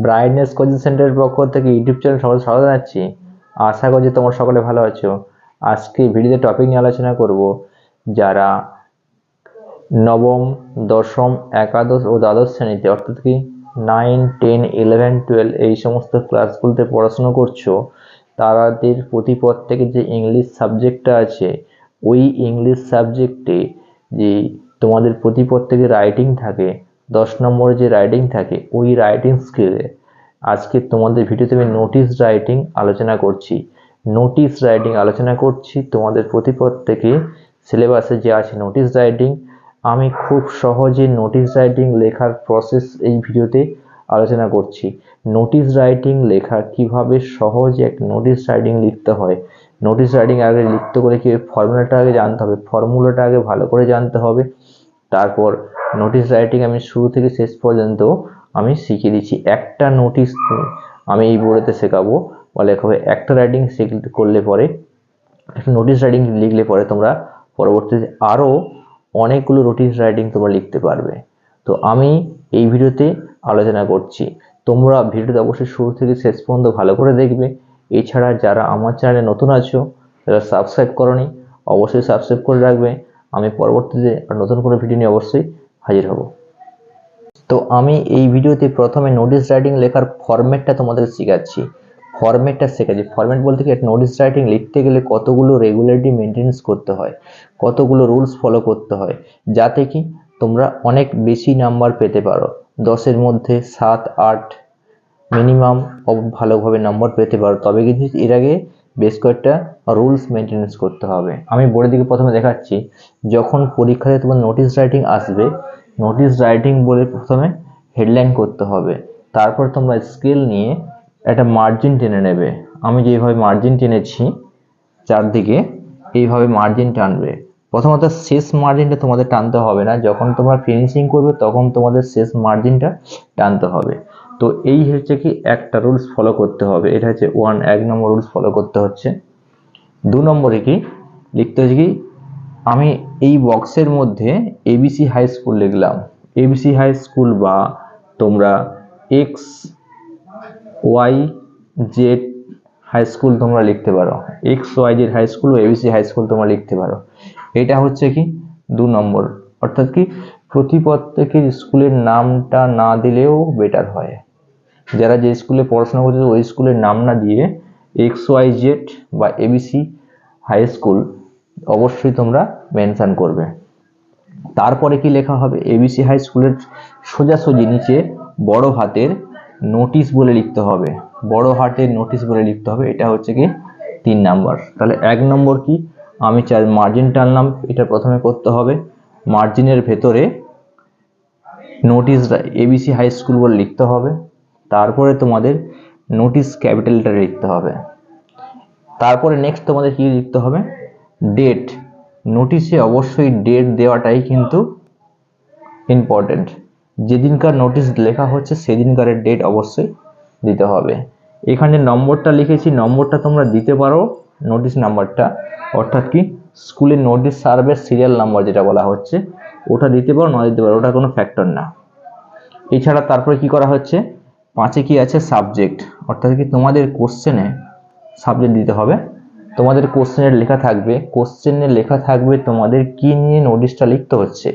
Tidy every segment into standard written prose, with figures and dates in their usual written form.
Brightness coaching সেন্টারের পক্ষ থেকে ইউটিউব চ্যানেল সবাই স্বাগত জানাচ্ছি। আশা করছি তোমরা সকলে ভালো আছো। আজকে ভিডিওতে টপিক নিয়ে আলোচনা করব যারা নবম, দশম, একাদশ ও দ্বাদশ শ্রেণীতে অর্থাৎ কি 9, 10, 11, 12 এই সমস্ত ক্লাসগুলোতে পড়াশোনা করছো, তাদের প্রতিপদ থেকে যে ইংলিশ সাবজেক্টটা আছে, ওই ইংলিশ সাবজেক্টে যে তোমাদের প্রতিপদ থেকে রাইটিং থাকে, 10 নম্বরে যে রাইটিং থাকে, ওই রাইটিং স্কিলে আজকে তোমাদের ভিডিওতে আমি নোটিশ রাইটিং আলোচনা করছি। তোমাদের প্রতিপদ থেকে সিলেবাসে যে আছে নোটিশ রাইটিং, আমি খুব সহজে নোটিশ রাইটিং লেখার প্রসেস এই ভিডিওতে আলোচনা করছি। নোটিশ রাইটিং লেখা কিভাবে সহজে এক নোটিশ রাইটিং লিখতে হয়। নোটিশ রাইটিং আগে লিখতে গেলে কি ফর্মুলাটা আগে জানতে হবে, ফর্মুলাটা আগে ভালো করে জানতে হবে। তারপর নোটিশ রাইটিং আমি শুরু থেকে শেষ পর্যন্ত আমি শিখিয়ে দিচ্ছি। একটা নোটিশ আমি এই বোর্ডেতে শেখাবো বা লেখাবে। একটা রাইটিং করলে পরে, একটা নোটিশ রাইটিং লিখলে পরে তোমরা পরবর্তীতে আরও অনেকগুলো নোটিশ রাইটিং তোমরা লিখতে পারবে। তো আমি এই ভিডিওতে আলোচনা করছি, তোমরা ভিডিওতে অবশ্যই শুরু থেকে শেষ পর্যন্ত ভালো করে দেখবে। এছাড়া যারা আমার চ্যানেলে নতুন আছো, যারা সাবস্ক্রাইব করোনি, অবশ্যই সাবস্ক্রাইব করে রাখবে। আমি পরবর্তীতে নতুন কোনো ভিডিও নিয়ে অবশ্যই হাজির হব। তো আমি এই ভিডিওতে প্রথমে নোটিশ রাইটিং লেখার ফরম্যাটটা তোমাদের শেখাচ্ছি। ফরম্যাট বলতে কি, একটা নোটিশ রাইটিং লিখতে গেলে কতগুলো রেগুলারিটি মেনটেন্স করতে হয়, কতগুলো রুলস ফলো করতে হয়, যাতে কি তোমরা অনেক বেশি নাম্বার পেতে পারো। 10-এর মধ্যে 7, 8 মিনিমাম ভালোভাবে নাম্বার পেতে পারো। তবে কিন্তু এর আগে বেশ কয়েকটা রুলস মেনটেন্স করতে হবে। আমি বোর্ডের দিকে প্রথমে দেখাচ্ছি। যখন পরীক্ষাতে তোমার নোটিশ রাইটিং আসবে, নোটিশ রাইটিং বলে প্রথমে হেডলাইন করতে হবে। তারপর তোমরা স্কেল নিয়ে একটা মার্জিন টেনে নেবে। আমি যেভাবে মার্জিন টেনেছি চারদিকে, এইভাবে মার্জিন টানবে। প্রথমত শেষ মার্জিনটা তোমাদের টানতে হবে না, যখন তোমরা ফিনিশিং করবে তখন তোমাদের শেষ মার্জিনটা টানতে হবে। তো এই হচ্ছে কি একটা রুলস ফলো করতে হবে। এটা হচ্ছে 1 নম্বর রুলস ফলো করতে হচ্ছে। 2 নম্বরে কি লিখতে হচ্ছে কি, আমি এই বক্সের মধ্যে এবিসি হাই স্কুল লিখলাম। এবিসি হাই স্কুল বা তোমরা X Y Z high school তোমরা লিখতে পারো। X Y Z high school ও এবিসি হাই স্কুল তোমরা লিখতে পারো। এটা হচ্ছে কি 2 নম্বর। অর্থাৎ কি প্রতিপত্তের স্কুলের নামটা না দিলেও বেটার হয়। যারা যে স্কুলে পড়াশোনা করছে ওই স্কুলের নাম না দিয়ে এক্স ওয়াই জেড বা এবিসি হাই স্কুল অবশ্যই তোমরা মেনশন করবে। তারপরে কি লেখা হবে, এবিসি হাই স্কুলের সোজাসুজি নিচে বড় হাতের নোটিশ বলে লিখতে হবে। বড় হাতের নোটিশ বলে লিখতে হবে। এটা হচ্ছে কি 3 নাম্বার। তাহলে 1 নম্বর কি, আমি মার্জিন টানলাম, এটা প্রথমে করতে হবে। মার্জিনের ভেতরে নোটিশ এবিসি হাই স্কুল বলে লিখতে হবে। তারপরে তোমাদের নোটিশ ক্যাপিটালটা লিখতে হবে। তারপরে নেক্সট তোমাদের কি লিখতে হবে, ডেট। নোটিশে অবশ্যই ডেট দেওয়াটাই কিন্তু ইম্পর্টেন্ট। যেদিনকার নোটিশ লেখা হচ্ছে সেদিনকার ডেট অবশ্যই দিতে হবে। এখানে নম্বরটা লিখেছি, নম্বরটা তোমরা দিতে পারো নোটিশ নাম্বারটা, অর্থাৎ কি স্কুলের নোটিশ সার্ভের সিরিয়াল নাম্বার যেটা বলা হচ্ছে, ওটা দিতে পারো, না দিতে পারো, ওটা কোনো ফ্যাক্টর না। এছাড়া তারপরে কি করা হচ্ছে, 5-এ কি আছে, সাবজেক্ট। অর্থাৎ কি তোমাদের কোশ্চেনে সাবজেক্ট দিতে হবে। তোমাদের কোশ্চেনের লেখা থাকবে তোমাদের কি নিয়ে নোটিশটা লিখতে হচ্ছে,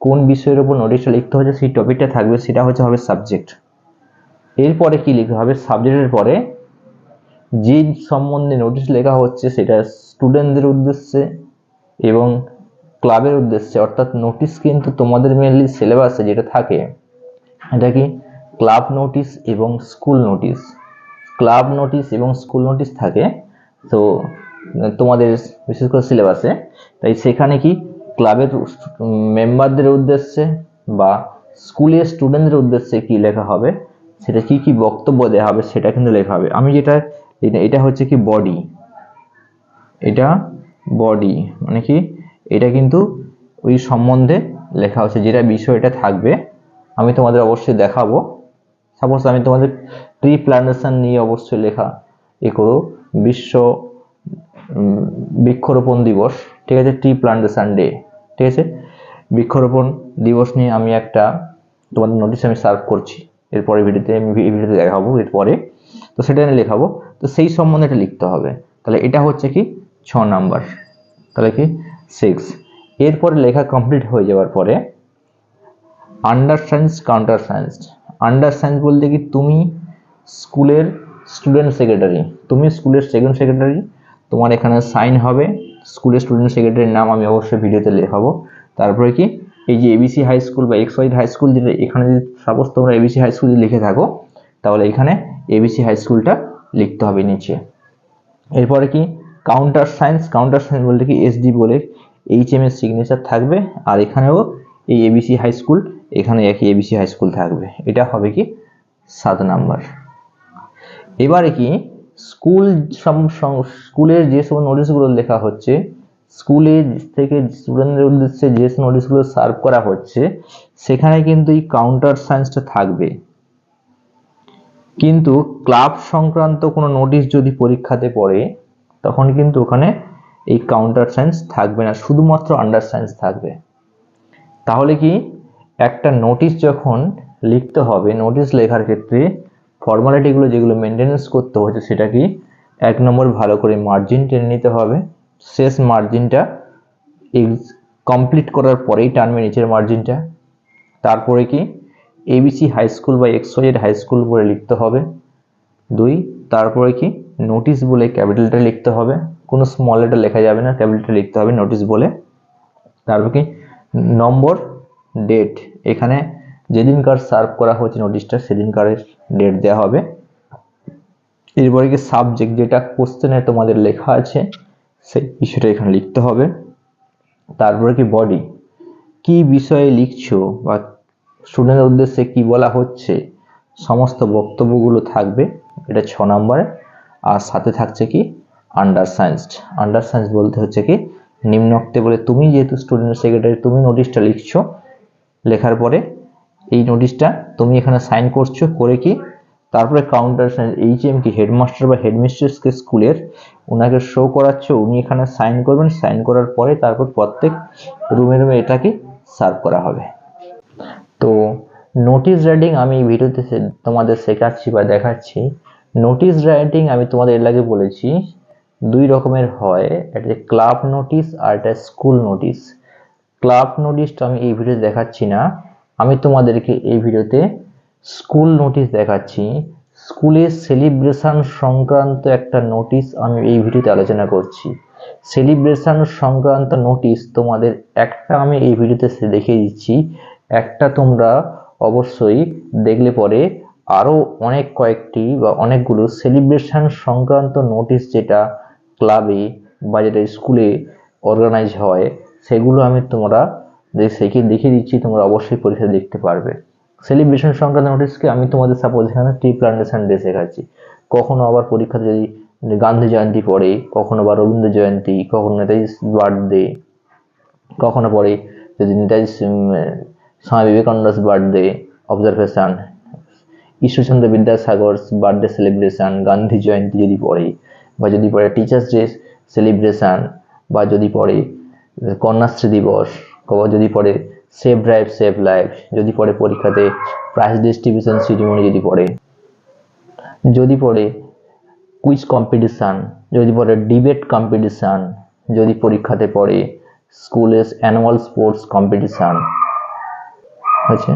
কোন বিষয়ের উপর নোটিশটা লিখতে হচ্ছে, সেই টপিকটা থাকবে, সেটা হবে সাবজেক্ট। এরপরে কি লিখতে হবে, সাবজেক্টের পরে যে সম্বন্ধে নোটিশ লেখা হচ্ছে সেটা স্টুডেন্টদের উদ্দেশ্যে এবং ক্লাবের উদ্দেশ্যে। অর্থাৎ নোটিশ কিন্তু তোমাদের মেনলি সিলেবাসে যেটা থাকে, এটা কি ক্লাব নোটিশ এবং স্কুল নোটিশ। ক্লাব নোটিশ এবং স্কুল নোটিশ থাকে তো তোমাদের বিশেষ করে সিলেবাসে। তাই সেখানে কি ক্লাবের মেম্বারদের উদ্দেশ্যে বা স্কুলের স্টুডেন্টদের উদ্দেশ্যে কি লেখা হবে, সেটা কি কি বক্তব্য দেওয়া হবে সেটা কিন্তু লেখা হবে। আমি যেটা, এটা হচ্ছে কি বডি, এটা বডি মানে কি, এটা কিন্তু ওই সম্বন্ধে লেখা হচ্ছে, যেটা বিষয়টা থাকবে। আমি তোমাদের অবশ্যই দেখাবো। সাপোজ আমি তোমাদের ট্রি প্ল্যান্টেশন নিয়ে অবশ্যই লেখা করো, বিশ্ব বৃক্ষরোপণ দিবস, ঠিক আছে, ট্রি প্ল্যান্টেশন ডে, ঠিক আছে, বৃক্ষরোপণ দিবস নিয়ে আমি একটা তোমাদের নোটিশ আমি সার্ভ করছি। এরপরে ভিডিওতে আমি এই ভিডিওতে দেখাবো এরপরে, তো সেটা আমি লেখাবো। তো সেই সম্বন্ধে এটা লিখতে হবে। তাহলে এটা হচ্ছে কি 6 নাম্বার, তাহলে কি 6। এরপরে লেখা কমপ্লিট হয়ে যাওয়ার পরে under science counter science. Under science বলতে কি তুমি স্কুলের স্টুডেন্ট সেক্রেটারি, তুমি স্কুলের সেকেন্ড সেক্রেটারি, তোমার এখানে সাইন হবে, স্কুলের স্টুডেন্ট সেক্রেটারির নাম আমি অবশ্যই ভিডিওতে লেখাবো। তারপরে কি এই যে এবিসি হাই স্কুল বা এক্স ওয়াই হাই স্কুল, যেটা এখানে যদি সাপোজ তোমরা এবিসি হাই স্কুল লিখে থাকো, তাহলে এখানে এবিসি হাই স্কুলটা লিখতে হবে নিচে। এরপরে কি কাউন্টার সায়েন্স। কাউন্টার সায়েন্স বলতে কি এসডি বলে এইচএম এর সিগনেচার থাকবে, আর এখানেও এই এবিসি হাই স্কুল, এখানে একই এবিসি হাই স্কুল থাকবে। এটা হবে কি 7 নাম্বার। এবারে কি স্কুলের যে সব নোটিশগুলো লেখা হচ্ছে, স্কুলে থেকে স্টুডেন্টদের উদ্দেশ্যে যে নোটিশগুলো সার্ভ করা হচ্ছে, সেখানে কিন্তু এই কাউন্টার সায়েন্সটা থাকবে। কিন্তু ক্লাব সংক্রান্ত কোনো নোটিশ যদি পরীক্ষাতে পড়ে, তখন কিন্তু ওখানে এই কাউন্টার সায়েন্স থাকবে না, শুধুমাত্র আন্ডার সায়েন্স থাকবে। তাহলে কি একটা নোটিশ যখন লিখতে হবে, নোটিশ লেখার ক্ষেত্রে ফর্মালিটিগুলো যেগুলো মেনটেনেন্স করতে হচ্ছে, সেটা কি 1 নম্বর ভালো করে মার্জিন টেনে নিতে হবে। শেষ মার্জিনটা কমপ্লিট করার পরেই টানবে নিচের মার্জিনটা। তারপরে কি এবিসি হাই স্কুল বা এক্সওয়াইজেড হাই স্কুল বলে লিখতে হবে 2। তারপরে কি নোটিশ বলে ক্যাপিটালটা লিখতে হবে, কোনো স্মল লেটার লেখা যাবে না, ক্যাপিটালটা লিখতে হবে নোটিশ বলে। তারপর কি নম্বর, ডেট, এখানে যেদিনকার সার্ভ করা হচ্ছে নোটিশটা সেদিনকারের ডেট দেওয়া হবে। এরপরে কি সাবজেক্ট, যেটা কোশ্চেনে তোমাদের লেখা আছে সেই বিষয়টা এখানে লিখতে হবে। তারপরে কি বডি, কি বিষয়ে লিখছো বা স্টুডেন্টের উদ্দেশ্যে কি বলা হচ্ছে, সমস্ত বক্তব্যগুলো থাকবে, এটা 6 নম্বরে। আর সাথে থাকছে কি আন্ডার সায়েন্স। আন্ডার সায়েন্স বলতে হচ্ছে কি নিম্নোক্তে বলে, তুমি যেহেতু স্টুডেন্ট সেক্রেটারি, তুমি নোটিশটা লিখছো, লেখার পরে এই নোটিশটা তুমি এখানে সাইন করছো, করে কি তারপরে কাউন্টার সায়েন্স এইচএম কি হেডমাস্টার বা হেডমিস্ট্রেসকে স্কুলের ওনাকে শো করাচ্ছ, উনি এখানে সাইন করবেন। সাইন করার পরে তারপর প্রত্যেক রুমে রুমে এটাকে সার্ভ করা হবে। তো নোটিশ রাইটিং আমি এই ভিডিওতে তোমাদের শেখাচ্ছি বা দেখাচ্ছি। নোটিশ রাইটিং আমি তোমাদের এর আগে বলেছি 2 রকমের হয়, একটা ক্লাব নোটিশ আর একটা স্কুল নোটিশ। ক্লাব নোটিশটা আমি এই ভিডিওতে দেখাচ্ছি না, আমি তোমাদেরকে এই ভিডিওতে স্কুল নোটিশ দেখাচ্ছি। স্কুলের সেলিব্রেশন সংক্রান্ত একটা নোটিশ আমি এই ভিডিওতে আলোচনা করছি। সেলিব্রেশন সংক্রান্ত নোটিশ তোমাদের একটা আমি এই ভিডিওতে দেখিয়ে দিচ্ছি, একটা তোমরা অবশ্যই দেখলে পরে আরও অনেক কয়েকটি বা অনেকগুলো সেলিব্রেশন সংক্রান্ত নোটিশ যেটা ক্লাবে বা যেটা স্কুলে অর্গানাইজ হয়, সেগুলো আমি তোমরা দেখিয়ে দিচ্ছি, তোমরা অবশ্যই পরীক্ষা দেখতে পারবে। সেলিব্রেশন সংক্রান্ত নোটিশকে আমি তোমাদের সাপোজ এখানে ট্রি প্লান্টেশন ডে শেখাচ্ছি, কখনো আবার পরীক্ষাতে যদি গান্ধী জয়ন্তী পড়ে, কখনো বা রবীন্দ্র জয়ন্তী, কখনো নেতাজি বার্থডে, কখনো পড়ে যদি Netaji Swami Vivekananda birthday observation, Ishwarchandra Vidyasagar birthday celebration, Gandhi Jayanti যদি পড়ে, বা যদি পড়ে টিচার্স ডে সেলিব্রেশন, বা যদি পড়ে কন্যাশ্রী দিবস, যদি পড়ে সেভ ড্রাইভ সেভ লাইফ, যদি পড়ে পরীক্ষাতে প্রাইজ ডিস্ট্রিবিউশন সেরিমনি, যদি পড়ে কুইজ কম্পিটিশান, যদি পড়ে ডিবেট কম্পিটিশান, যদি পরীক্ষাতে পড়ে স্কুলের অ্যানুয়াল স্পোর্টস কম্পিটিশান হয়েছে,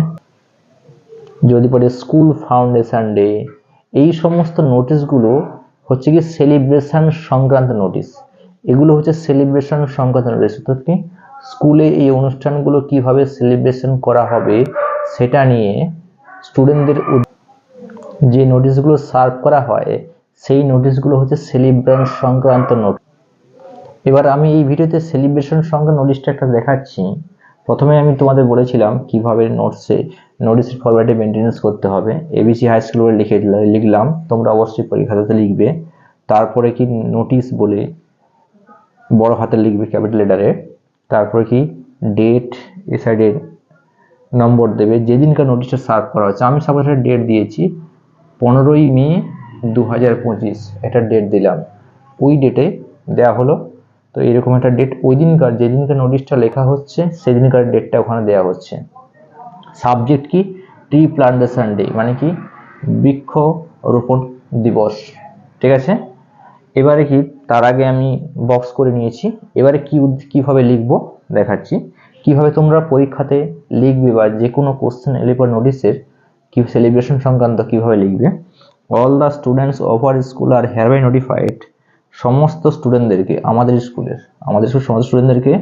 যদি পড়ে স্কুল ফাউন্ডেশন ডে, এই সমস্ত নোটিশগুলো হচ্ছে কি সেলিব্রেশন সংক্রান্ত নোটিশ। এগুলো হচ্ছে সেলিব্রেশন সংক্রান্ত নোটিশ, অর্থাৎ কি স্কুলে এই অনুষ্ঠানগুলো কিভাবে সেলিব্রেশন করা হবে সেটা নিয়ে স্টুডেন্টদের যে নোটিশগুলো সার্ভ করা হয়, সেই নোটিশগুলো হচ্ছে সেলিব্রেশন সংক্রান্ত নোটিশ। এবার আমি এই ভিডিওতে সেলিব্রেশন সংক্রান্ত নোটিশটা একটা দেখাচ্ছি। প্রথমে আমি তোমাদের বলেছিলাম কিভাবে নোটিশের ফরম্যাটে মেনটেনেন্স করতে হবে। এবিসি হাই স্কুল বলে লিখলাম, তোমরা অবশ্যই পরীক্ষাতে লিখবে। তারপরে কি নোটিশ বলে বড় হাতে লিখবে ক্যাপিটাল লেটারে। তারপরে কি ডেট, এ সাইডে নম্বর দেবে, যেদিনকার নোটিশটা সার্ভ করা হচ্ছে। আমি সাপোজ একটা ডেট দিয়েছি 15ই মে 2025, একটা ডেট দিলাম, ওই ডেটে দেওয়া হলো। তো এরকম একটা ডেট, ওই দিনকার যেদিনকার নোটিশটা লেখা হচ্ছে সেদিনকার ডেটটা ওখানে দেওয়া হচ্ছে। সাবজেক্ট কি ট্রি প্লান্টেশন ডে মানে কি বৃক্ষরোপণ দিবস। ঠিক আছে, এবারে কি তার আগে আমি বক্স করে নিয়েছি, এবারে কিভাবে লিখবো দেখাচ্ছি। কিভাবে তোমরা পরীক্ষাতে লিখবে বা যে কোনো কোশ্চেন এলে পর নোটিশের কি সেলিব্রেশন সংক্রান্ত কিভাবে লিখবে। All the students of our school আর হেয়ারবাই নোটিফাইড, সমস্ত স্টুডেন্টদেরকে আমাদের সমস্ত স্টুডেন্টদেরকে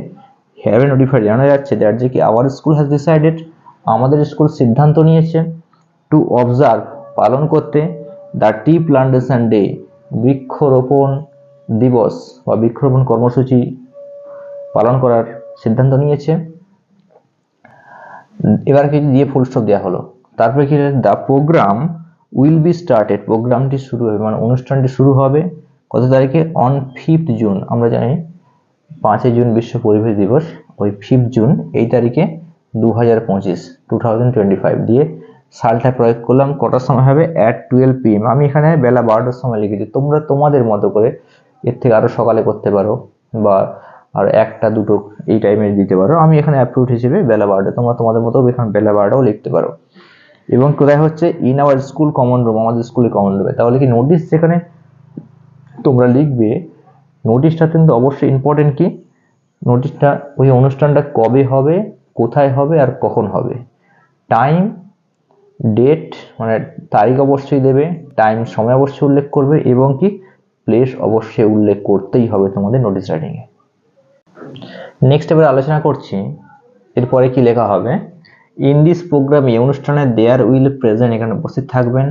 হেয়ারবাই নোটিফাইড জানানো যাচ্ছে দ্যাট যে কি আওয়ার স্কুল হ্যাজ ডিসাইডেড, আমাদের স্কুল সিদ্ধান্ত নিয়েছে, টু অবজার্ভ পালন করতে, দ্য ট্রি প্লান্টেশন ডে বৃক্ষরোপণ দিবস বা বৃক্ষরোপণ কর্মসূচি পালন করার সিদ্ধান্ত নিয়েছে। এবার কি দিয়ে ফুল স্টপ দেওয়া হলো, তারপরে কি the program will be started, প্রোগ্রামটি শুরু হবে মানে অনুষ্ঠানটি শুরু হবে কত তারিখে, অন 5th জুন। আমরা জানি 5 জুন বিশ্ব পরিবেশ দিবস, ওই 5 জুন এই তারিখে 2025 দিয়ে সালটা প্রয়োগ করলাম। কটার সময় হবে, at 12 PM। আমি এখানে বেলা 12টার সময় লিখেছি, তোমরা তোমাদের মতো করে এর থেকে আরো সকালে করতে পারো বা আর 1টা 2টো এই টাইমে দিতে পারো। আমি এখানে অ্যাপ্রুভ হিসেবে বেলা 12টা, তোমরা তোমাদের মতো এখানে বেলা 12টাও লিখতে পারো। এবং কোথায় হচ্ছে, in our school common room, আমাদের স্কুলে কমন রুমে। তাহলে কি নোটিশ যেখানে তোমরা লিখবে, নোটিশটা কিন্তু অবশ্যই ইম্পর্টেন্ট। কি নোটিশটা, ওই অনুষ্ঠানটা কবে হবে, কোথায় হবে আর কখন হবে, টাইম ডেট মানে তারিখ অবশ্যই দেবে, টাইম সময় অবশ্যই উল্লেখ করবে এবং কি প্লেস অবশ্যই উল্লেখ করতেই হবে তোমাদের নোটিশ রাইটিংয়ে। নেক্সট এবার আলোচনা করছি এরপরে কি লেখা হবে। ইন দিস প্রোগ্রাম, এই অনুষ্ঠানে দেয়ার উইল প্রেজেন্ট, এখানে উপস্থিত থাকবেন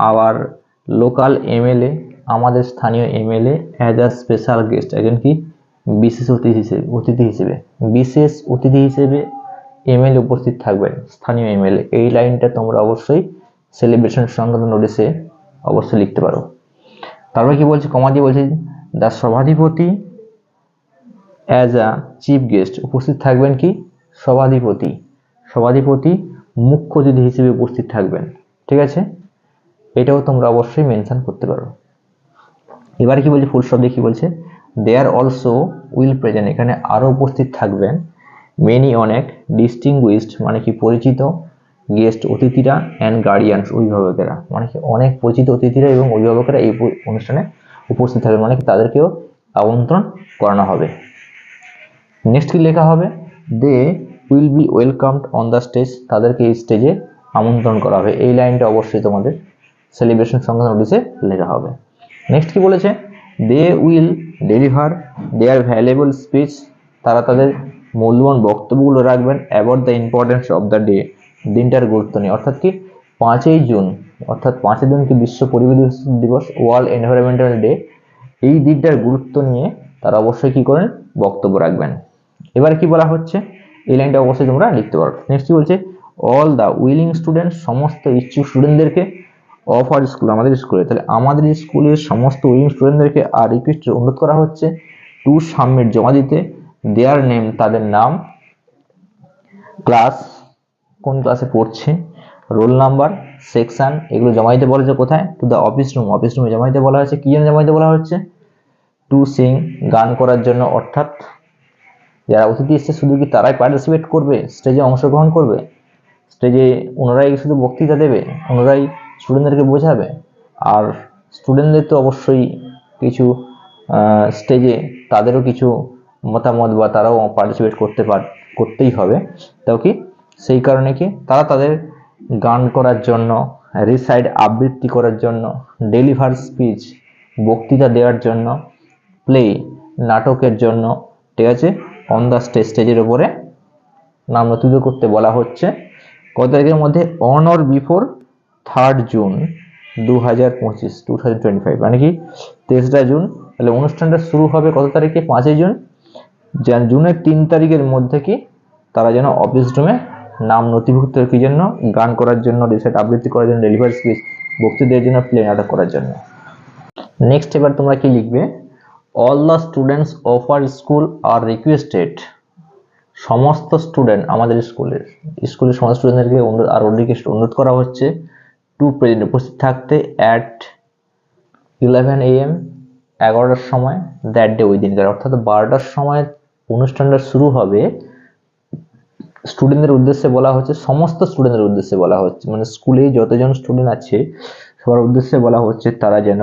আওয়ার লোকাল এমএলএ, আমাদের স্থানীয় MLA, as a special guest, একজন কি বিশেষ অতিথি হিসেবে এমএলএ উপস্থিত থাকবেন, স্থানীয় এমএলএ। এই লাইনটা তোমরা অবশ্যই সেলিব্রেশন সংক্রান্ত নোটিশে অবশ্যই লিখতে পারো। তারপরে কি বলছে, কমা দিয়ে বলছে দ্য সভাধিপতি অ্যাজ আ চিফ গেস্ট, উপস্থিত থাকবেন কি সভাধিপতি মুখ্য অতিথি হিসেবে উপস্থিত থাকবেন। ঠিক আছে, এটাও তোমরা অবশ্যই মেনশন করতে পারো। এবার কি বলছে, ফুল স্টপ দিয়ে কি বলছে, দেয়ার অলসো উইল প্রেজেন্ট, এখানে আরো উপস্থিত থাকবেন মেনি অনেক, ডিস্টিংগুইশড মানে কি পরিচিত, গেস্ট অতিথিরা, অ্যান্ড গার্ডিয়ানস অভিভাবকেরা, মানে কি অনেক পরিচিত অতিথিরা এবং অভিভাবকেরা এই অনুষ্ঠানে উপস্থিত থাকবে, মানে কি তাদেরকেও আমন্ত্রণ করানো হবে। নেক্সট কি লেখা হবে, they will be welcomed on the stage, তাদেরকে এই স্টেজে আমন্ত্রণ করা হবে। এই লাইনটা অবশ্যই তোমাদের সেলিব্রেশন সংক্রান্ত নোটিশে লেখা হবে। নেক্সট কি বলেছে, they will deliver their valuable speech, তারা তাদের মূল্যবান বক্তব্যগুলো রাখবেন about the importance of the day, দিনটার গুরুত্ব নিয়ে। অর্থাৎ কি 5 জুন, অর্থাৎ 5 জুন কি বিশ্ব পরিবেশ দিবস, ওয়ার্ল্ড এনভায়রনমেন্টাল ডে, এই দিনটার গুরুত্ব নিয়ে তারা অবশ্যই কি করেন, বক্তব্য রাখবেন। এবার কি বলা হচ্ছে, এই লাইনটা অবশ্যই তোমরা লিখতে পারো। নেক্সট কি বলছে, অল দ্য উইলিং স্টুডেন্ট, সমস্ত ইচ্ছুক স্টুডেন্টদেরকে, অফ আর স্কুল আমাদের স্কুলে, তাহলে আমাদের স্কুলের সমস্ত উইলিং স্টুডেন্টদেরকে আর রিকোয়েস্ট অনুরোধ করা হচ্ছে, টু সাবমিট জমা দিতে, দেয়ার নেম তাদের নাম, ক্লাস কোন ক্লাসে পড়ছে, রোল নাম্বার, সেকশন, এগুলো জমা দিতে বলা হয়েছে কোথায়, টু দ্য অফিস রুমে জমা দিতে বলা হয়েছে। কি জন্য জমা দিতে বলা হচ্ছে, টু সিং গান করার জন্য। অর্থাৎ যারা অতিথি এসছে শুধু কি তারাই পার্টিসিপেট করবে, স্টেজে অংশগ্রহণ করবে, স্টেজে ওনারাই শুধু বক্তৃতা দেবে, ওনারাই স্টুডেন্টদেরকে বোঝাবে, আর স্টুডেন্টদের তো অবশ্যই কিছু স্টেজে তাদেরও কিছু মতামত বা তারাও পার্টিসিপেট করতেই হবে। তাও কি সেই কারণে কি তারা তাদের গান করার জন্য, রিসাইড আবৃত্তি করার জন্য, ডেলিভার স্পিচ বক্তৃতা দেওয়ার জন্য, প্লে নাটকের জন্য, ঠিক আছে, অন দ্য স্টেজের উপরে নাম নথিভুক্ত করতে বলা হচ্ছে। কত তারিখের মধ্যে, on or before 3rd June 2025 মানে কি 23 জুন। তাহলে অনুষ্ঠানটা শুরু হবে কত তারিখে, 5 জুন। জুনের 3 তারিখের মধ্যে কি তারা যেন অফিস রুমে নাম নথিভুক্ত, কি জন্য, গান করার জন্য, রিসাইট আবৃত্তি করার জন্য, ডেলিভারি স্পিচ বক্তৃতা দেওয়ার জন্য, প্লে নাটক করার জন্য। নেক্সট এবার তোমরা কি লিখবে, all the students of our school are requested, সমস্ত স্টুডেন্ট আমাদের স্কুলের সমস্ত স্টুডেন্টদেরকে অনুরোধ করা হচ্ছে, টু প্রেজেন্ট উপস্থিত থাকতে, অ্যাট 11 AM 11টার সময়, দ্যাট ডে ওই দিনকার, অর্থাৎ 12টার সময় অনুষ্ঠানটা শুরু হবে, স্টুডেন্টদের উদ্দেশ্যে বলা হচ্ছে, সমস্ত স্টুডেন্টদের উদ্দেশ্যে বলা হচ্ছে, মানে স্কুলে যতজন স্টুডেন্ট আছে সবার উদ্দেশ্যে বলা হচ্ছে তারা যেন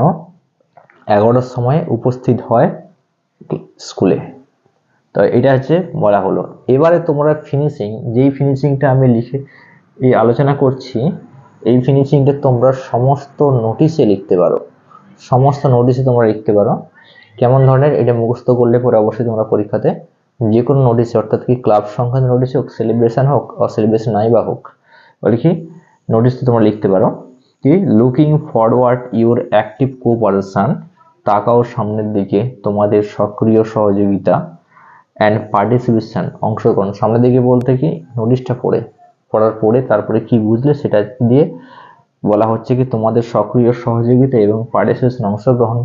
11টার সময় উপস্থিত হয় স্কুলে। তো এটা হচ্ছে বলা হলো। এবারে তোমরা ফিনিশিং, যেই ফিনিশিংটা আমি লিখে এই আলোচনা করছি, এই ফিনিশিংটা তোমরা সমস্ত নোটিশে লিখতে পারো, সমস্ত নোটিশে তোমরা লিখতে পারো। কেমন ধরনের, এটা মুখস্থ করলে পরে অবশ্যই তোমরা পরীক্ষাতে যে কোনো নোটিশে, অর্থাৎ কি ক্লাব সংক্রান্ত নোটিশ হোক, সেলিব্রেশন হোক, সেলিব্রেশন নাই বা হোক, বলে কি নোটিশটা তোমরা লিখতে পারো কি looking forward your active cooperation, তাকাও সামনের দিকে তোমাদের সক্রিয় সহযোগিতা, অ্যান্ড পার্টিসিপেশন, অংশগ্রহণ। সামনের দিকে বলতে কি নোটিশটা পড়ার পরে তারপরে কি বুঝলে সেটা দিয়ে বলা হচ্ছে কি তোমাদের সক্রিয় সহযোগিতা এবং পার্টিসিপেশন, অংশগ্রহণ,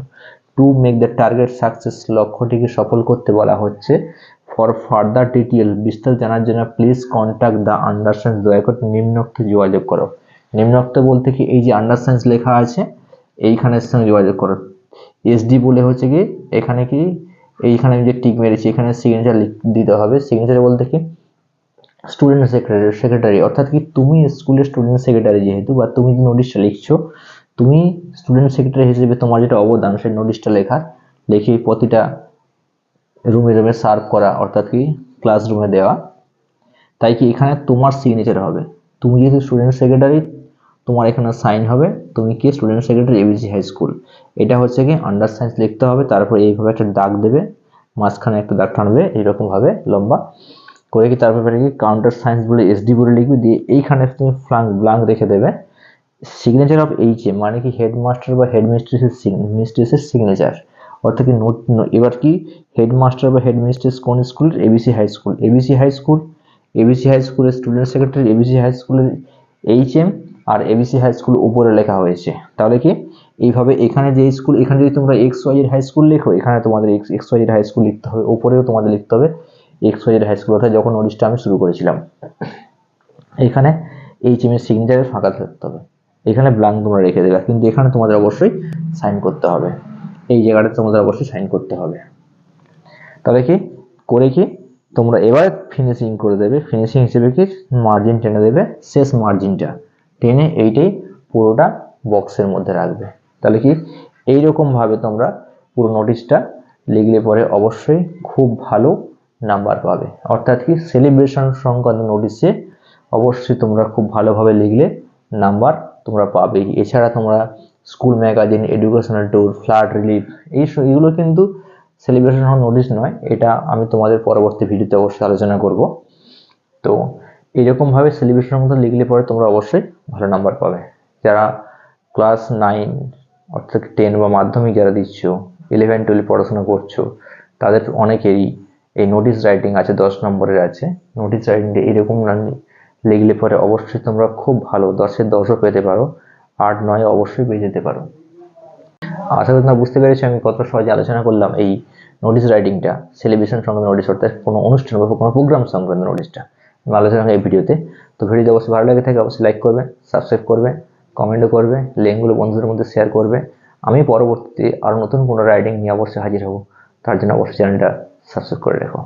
to make the target success, লক্ষ্যটিকে সফল করতে বলা হচ্ছে। ফর ফার্দার ডিটেল, বিস্তার জানার জন্য প্লিজ কন্ট্যাক্ট দ্য আন্ডারসাইন্স, দয়া করে নিম্নোক্তে যোগাযোগ করো। নিম্নোক্তে বলতে কি এই যে আন্ডারসাইন্স লেখা আছে এইখানের সঙ্গে যোগাযোগ করো। এসডি বলে হচ্ছে কি এখানে কি এইখানে আমি যে টিক মেরেছি এখানে সিগনেচার দিতে হবে। সিগনেচার বলতে কি স্টুডেন্ট সেক্রেটারি, অর্থাৎ কি তুমি স্কুলের স্টুডেন্ট সেক্রেটারি যেহেতু, বা তুমি যে নোটিশটা লিখছো তুমি স্টুডেন্ট সেক্রেটারি হিসেবে তোমার যেটা অবদান সেই নোটিশটা লেখার, লিখে প্রতিটা রুমে সার্ভ করা, অর্থাৎ কি ক্লাসরুমে দেওয়া। তাই কি এখানে তোমার সিগনেচার হবে, তুমি যেহেতু স্টুডেন্ট সেক্রেটারি তোমার এখানে সাইন হবে, তুমি কি student secretary ABC high school. এটা হচ্ছে কি আন্ডার সাইন্স লিখতে হবে, তারপর এইভাবে একটা দাগ দেবে, মাঝখানে একটা দাগ টানবে এইরকম ভাবে লম্বা করে, কি তারপরে কি কাউন্টার সায়েন্স বলে এসডি বলে লিখবে, দিয়ে এইখানে তুমি ব্লাঙ্ক রেখে দেবে। সিগনেচার অফ এইচএম মানে কি হেডমাস্টার বা হেডমিস্ট্রেসের সিগনেচার, অর্থাৎ কি এবার কি হেডমাস্টার বা হেডমিস্ট্রেস কোন school, ABC high school. ABC high স্কুলের স্টুডেন্ট সেক্রেটারি, এবিসি হাই স্কুলের এইচএম, আর এবিসি হাই স্কুল উপরে লেখা হয়েছে। তাহলে কি এইভাবে এখানে যে স্কুল, এখানে যদি তোমরা এক্স ওয়াই হাই স্কুল লেখো, এখানে তোমাদের এক্স ওয়াই হাই স্কুল লিখতে হবে, উপরেও তোমাদের লিখতে হবে এক্স ওয়াই হাই স্কুল, অর্থাৎ যখন নোটিশটা আমি শুরু করেছিলাম এখানে এইচএম এর সিগনেচারে ফাঁকা থাকতে হবে, এখানে ব্ল্যাঙ্ক তোমরা রেখে দেবে, কিন্তু এখানে তোমাদের অবশ্যই সাইন করতে হবে, এই জায়গাটা তোমাদের অবশ্যই সাইন করতে হবে। তাহলে কি করে কি তোমরা এবার ফিনিশিং করে দেবে, ফিনিশিং হিসেবে কি মার্জিন টেনে দেবে, শেষ মার্জিনটা টেনে এইটাই পুরোটা বক্সের মধ্যে রাখবে। তাহলে কি এইরকম ভাবে তোমরা পুরো নোটিশটা লিখলে পরে অবশ্যই খুব ভালো নাম্বার পাবে, অর্থাৎ কি সেলিব্রেশন সংক্রান্ত নোটিশে অবশ্যই তোমরা খুব ভালোভাবে লিখলে নাম্বার তোমরা পাবেই। এছাড়া তোমরা school magazine, educational tour, flood relief এইগুলো কিন্তু সেলিব্রেশন নোটিশ নয়, এটা আমি তোমাদের পরবর্তী ভিডিওতে অবশ্যই আলোচনা করব। তো এইরকমভাবে সেলিব্রেশনের মতো লিখলে পরে তোমরা অবশ্যই ভালো নাম্বার পাবে। যারা ক্লাস 9 অর্থাৎ 10 বা মাধ্যমিক যারা দিচ্ছ, 11-12 পড়াশোনা করছো, তাদের অনেকেরই এই নোটিশ রাইটিং আছে, 10 নম্বরের আছে। নোটিশ রাইটিংটা এরকম লিখলে পরে অবশ্যই তোমরা খুব ভালো 10-এর 10ও পেতে পারো, 8-9 অবশ্যই পেয়ে যেতে পারো। আশা করি তোমরা বুঝতে পেরেছো আমি কত সহজে আলোচনা করলাম এই নোটিশ রাইটিংটা, সেলিব্রেশন সংক্রান্ত নোটিশ, অর্থাৎ কোনো অনুষ্ঠান বা কোনো প্রোগ্রাম সংক্রান্ত নোটিশটা আমি আলোচনা করি এই ভিডিওতে। তো ভিডিওতে অবশ্যই ভালো লাগে থাকে অবশ্যই লাইক করবে, সাবস্ক্রাইব করবে, কমেন্টও করবে, লিঙ্কগুলো বন্ধুদের মধ্যে শেয়ার করবে। আমি পরবর্তীতে আরও নতুন কোনো রাইটিং নিয়ে অবশ্যই হাজির হব, তার জন্য অবশ্যই চ্যানেলটা সাবস্ক্রাইব করে রেখো।